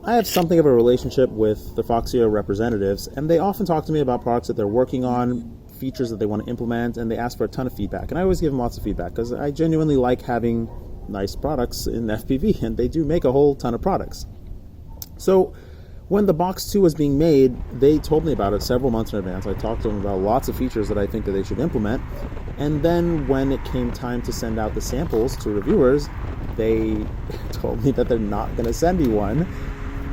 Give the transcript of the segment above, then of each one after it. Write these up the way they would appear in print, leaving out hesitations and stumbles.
I have something of a relationship with the Foxeer representatives, and they often talk to me about products that they're working on, features that they want to implement, and they ask for a ton of feedback. And I always give them lots of feedback because I genuinely like having nice products in FPV, and they do make a whole ton of products. So when the Box 2 was being made, they told me about it several months in advance. I talked to them about lots of features that I think that they should implement. And then when it came time to send out the samples to reviewers, they told me that they're not going to send me one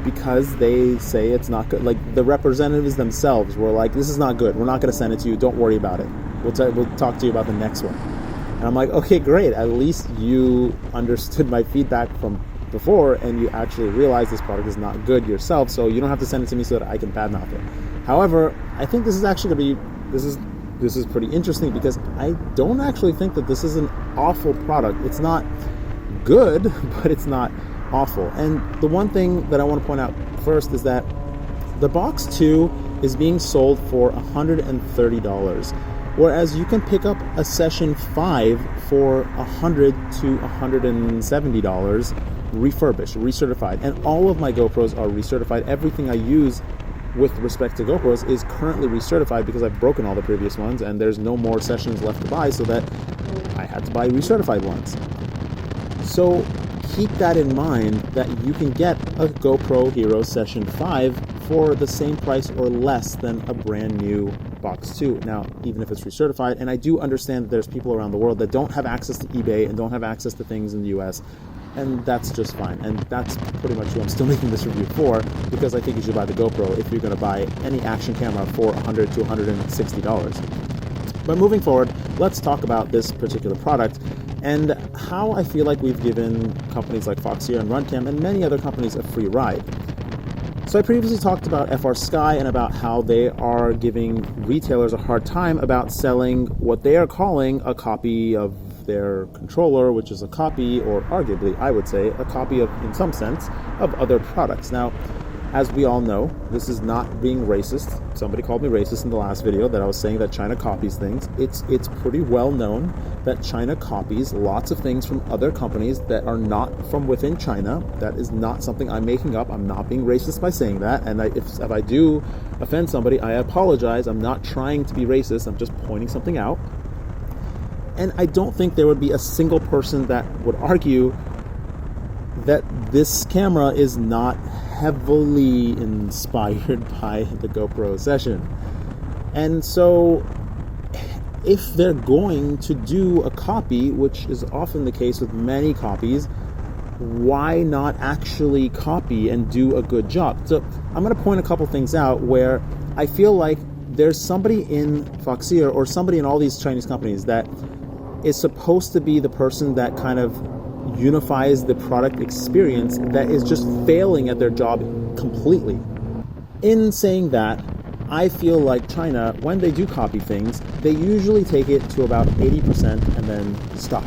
because they say it's not good. Like, the representatives themselves were like, this is not good. We're not going to send it to you. Don't worry about it. We'll talk to you about the next one. And I'm like, okay, great. At least you understood my feedback from before and you actually realize this product is not good yourself, so you don't have to send it to me so that I can badmouth it. However, I think this is actually going to be, this is pretty interesting because I don't actually think that this is an awful product. It's not good, but it's not awful. And the one thing that I want to point out first is that the Box 2 is being sold for $130, whereas you can pick up a Session 5 for $100 to $170 refurbished, recertified. And all of my GoPros are recertified. Everything I use with respect to GoPros is currently recertified because I've broken all the previous ones and there's no more sessions left to buy, so that I had to buy recertified ones. So keep that in mind, that you can get a GoPro Hero Session 5 for the same price or less than a brand new Box 2. Now, even if it's recertified, and I do understand that there's people around the world that don't have access to eBay and don't have access to things in the US, and that's just fine. And that's pretty much who I'm still making this review for, because I think you should buy the GoPro if you're going to buy any action camera for $100 to $160. But moving forward, let's talk about this particular product and how I feel like we've given companies like Foxeer and Runcam and many other companies a free ride. So I previously talked about FR Sky and about how they are giving retailers a hard time about selling what they are calling a copy of their controller, which is a copy, or arguably, I would say, a copy of, in some sense, of other products. Now, as we all know, this is not being racist. Somebody called me racist in the last video that I was saying that China copies things. It's pretty well known that China copies lots of things from other companies that are not from within China. That is not something I'm making up. I'm not being racist by saying that. And if I do offend somebody, I apologize. I'm not trying to be racist. I'm just pointing something out. And I don't think there would be a single person that would argue that this camera is not heavily inspired by the GoPro Session. And so if they're going to do a copy, which is often the case with many copies, why not actually copy and do a good job? So I'm going to point a couple things out where I feel like there's somebody in Foxeer or somebody in all these Chinese companies that is supposed to be the person that kind of unifies the product experience that is just failing at their job completely. In saying that, I feel like China, when they do copy things, they usually take it to about 80% and then stop.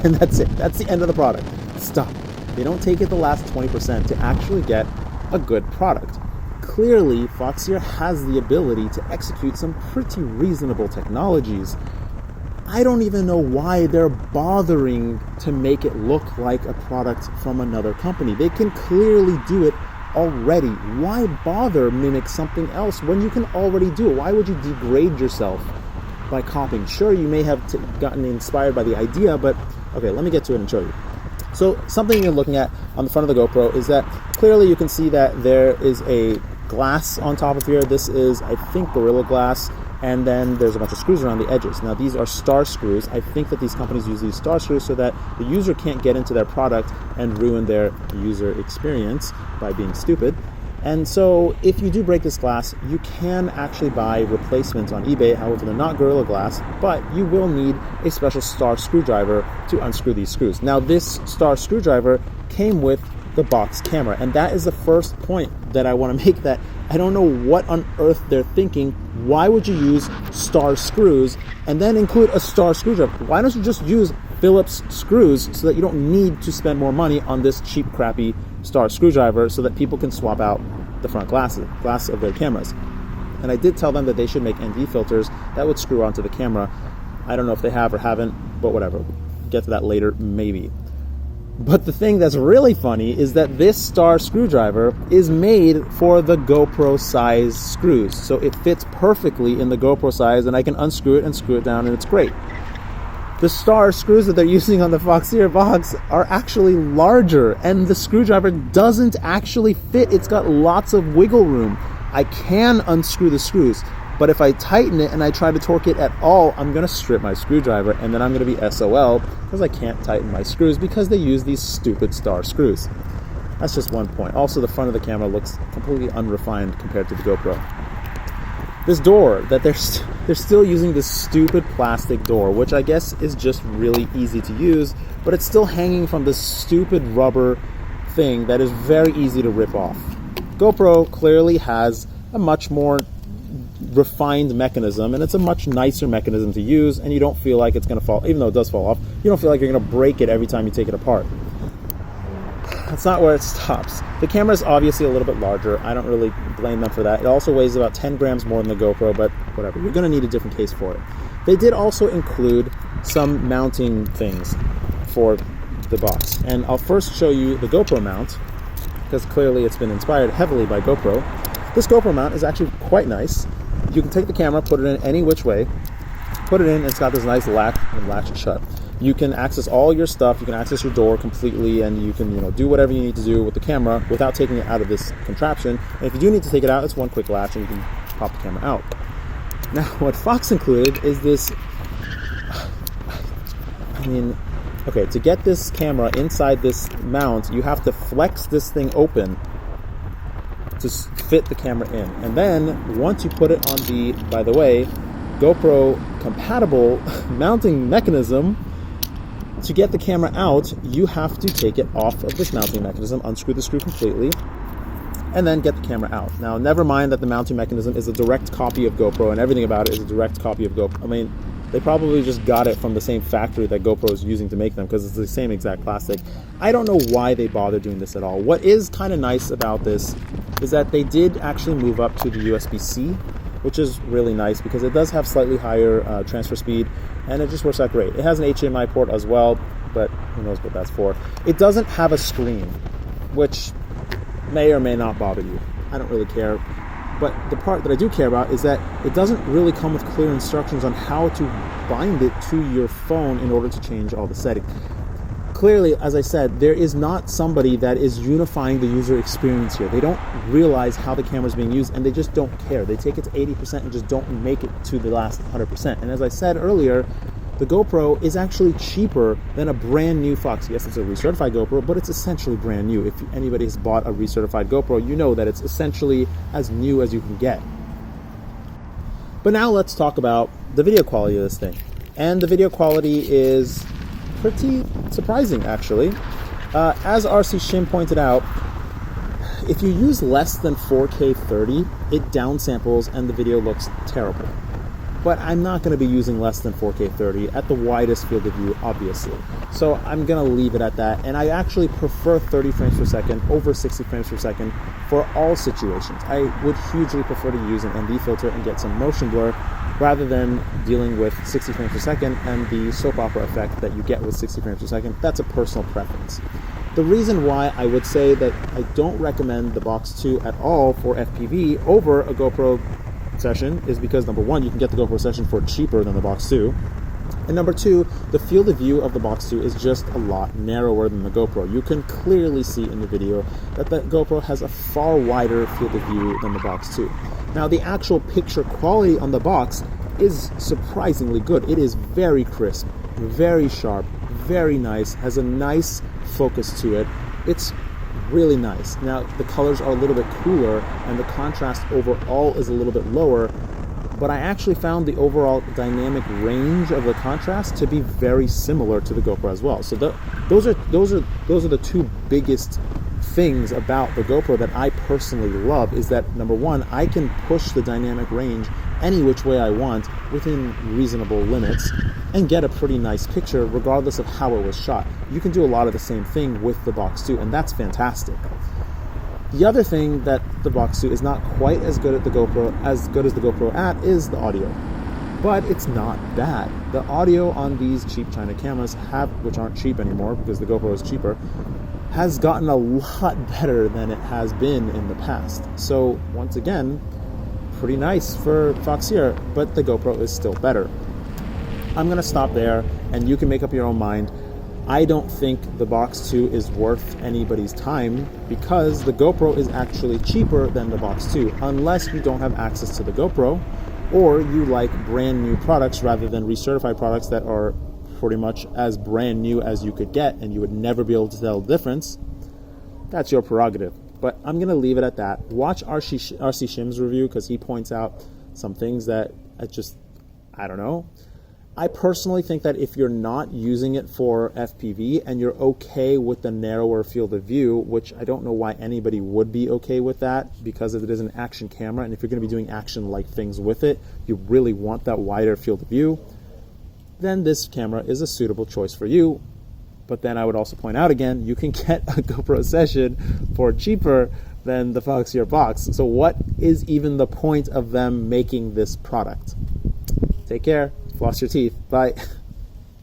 And that's it. That's the end of the product. Stop. They don't take it the last 20% to actually get a good product. Clearly, Foxeer has the ability to execute some pretty reasonable technologies. I don't even know why they're bothering to make it look like a product from another company. They can clearly do it already. Why bother mimic something else when you can already do it? Why would you degrade yourself by copying? Sure, you may have gotten inspired by the idea, but okay, let me get to it and show you. So something you're looking at on the front of the GoPro is that clearly you can see that there is a glass on top of here. This is, I think, Gorilla Glass. And then there's a bunch of screws around the edges. Now, these are star screws. I think that these companies use these star screws so that the user can't get into their product and ruin their user experience by being stupid. And so if you do break this glass, you can actually buy replacements on eBay. However, they're not Gorilla Glass, but you will need a special star screwdriver to unscrew these screws. Now, this star screwdriver came with the box camera, and that is the first point that I want to make, that I don't know what on earth they're thinking. Why would you use star screws and then include a star screwdriver? Why don't you just use Phillips screws so that you don't need to spend more money on this cheap, crappy star screwdriver so that people can swap out the front glass of their cameras? And I did tell them that they should make ND filters that would screw onto the camera. I don't know if they have or haven't, but whatever. Get to that later, maybe. But the thing that's really funny is that this star screwdriver is made for the GoPro size screws. So it fits perfectly in the GoPro size, and I can unscrew it and screw it down, and it's great. The star screws that they're using on the Foxeer Box are actually larger, and the screwdriver doesn't actually fit. It's got lots of wiggle room. I can unscrew the screws, but if I tighten it and I try to torque it at all, I'm going to strip my screwdriver, and then I'm going to be SOL because I can't tighten my screws because they use these stupid star screws. That's just one point. Also, the front of the camera looks completely unrefined compared to the GoPro. This door, that they're still using this stupid plastic door, which I guess is just really easy to use, but it's still hanging from this stupid rubber thing that is very easy to rip off. GoPro clearly has a much more refined mechanism, and it's a much nicer mechanism to use, and you don't feel like it's going to fall, even though it does fall off, you don't feel like you're going to break it every time you take it apart. That's not where it stops. The camera is obviously a little bit larger. I don't really blame them for that. It also weighs about 10 grams more than the GoPro, but whatever. You're going to need a different case for it. They did also include some mounting things for the box. And I'll first show you the GoPro mount, because clearly it's been inspired heavily by GoPro. This GoPro mount is actually quite nice. You can take the camera, put it in any which way, put it in, it's got this nice latch and latch it shut. You can access all your stuff, you can access your door completely, and you can do whatever you need to do with the camera without taking it out of this contraption. And if you do need to take it out, it's one quick latch and you can pop the camera out. Now, what Fox included is this, okay, to get this camera inside this mount, you have to flex this thing open to fit the camera in. And then, once you put it on the, by the way, GoPro compatible mounting mechanism, to get the camera out, you have to take it off of this mounting mechanism, unscrew the screw completely, and then get the camera out. Now, never mind that the mounting mechanism is a direct copy of GoPro, and everything about it is a direct copy of GoPro. I mean, they probably just got it from the same factory that GoPro is using to make them, because it's the same exact plastic. I don't know why they bother doing this at all. What is kind of nice about this is that they did actually move up to the USB-C, which is really nice because it does have slightly higher transfer speed, and it just works out great. It has an HDMI port as well, but who knows what that's for. It doesn't have a screen, which may or may not bother you. I don't really care. But the part that I do care about is that it doesn't really come with clear instructions on how to bind it to your phone in order to change all the settings. Clearly, as I said, there is not somebody that is unifying the user experience here. They don't realize how the camera is being used, and they just don't care. They take it to 80% and just don't make it to the last 100%. And as I said earlier, the GoPro is actually cheaper than a brand new Fox. Yes, it's a recertified GoPro, but it's essentially brand new. If anybody has bought a recertified GoPro, you know that it's essentially as new as you can get. But now let's talk about the video quality of this thing. And the video quality is pretty surprising, actually. As RC Shim pointed out, if you use less than 4K 30, it downsamples and the video looks terrible. But I'm not going to be using less than 4K 30 at the widest field of view, obviously. So I'm going to leave it at that. And I actually prefer 30 frames per second over 60 frames per second for all situations. I would hugely prefer to use an ND filter and get some motion blur rather than dealing with 60 frames per second and the soap opera effect that you get with 60 frames per second. That's a personal preference. The reason why I would say that I don't recommend the Box 2 at all for FPV over a GoPro session is because, number one, you can get the GoPro session for cheaper than the Box 2. And number two, the field of view of the Box 2 is just a lot narrower than the GoPro. You can clearly see in the video that the GoPro has a far wider field of view than the Box 2. Now, the actual picture quality on the Box is surprisingly good. It is very crisp, very sharp, very nice, has a nice focus to it. It's really nice. Now, the colors are a little bit cooler and the contrast overall is a little bit lower, but I actually found the overall dynamic range of the contrast to be very similar to the GoPro as well. So those are the two biggest things about the GoPro that I personally love, is that, number one, I can push the dynamic range any which way I want within reasonable limits and get a pretty nice picture regardless of how it was shot. You can do a lot of the same thing with the Box 2, and that's fantastic. The other thing that the Box 2 is not quite as good as the GoPro at is the audio. but it's not bad. The audio on these cheap China cameras which aren't cheap anymore because the GoPro is cheaper, has gotten a lot better than it has been in the past. So once again, pretty nice for Foxeer, but the GoPro is still better. I'm gonna stop there and you can make up your own mind. I don't think the Box 2 is worth anybody's time because the GoPro is actually cheaper than the Box 2, unless you don't have access to the GoPro or you like brand new products rather than recertified products that are pretty much as brand new as you could get and you would never be able to tell the difference. That's your prerogative. But I'm going to leave it at that. Watch RC Shim's review because he points out some things that I don't know. I personally think that if you're not using it for FPV and you're okay with the narrower field of view, which I don't know why anybody would be okay with that because it is an action camera, and if you're going to be doing action-like things with it, you really want that wider field of view, then this camera is a suitable choice for you. But then I would also point out again, you can get a GoPro Session for cheaper than the Foxeer Box. So what is even the point of them making this product? Take care. Floss your teeth. Bye.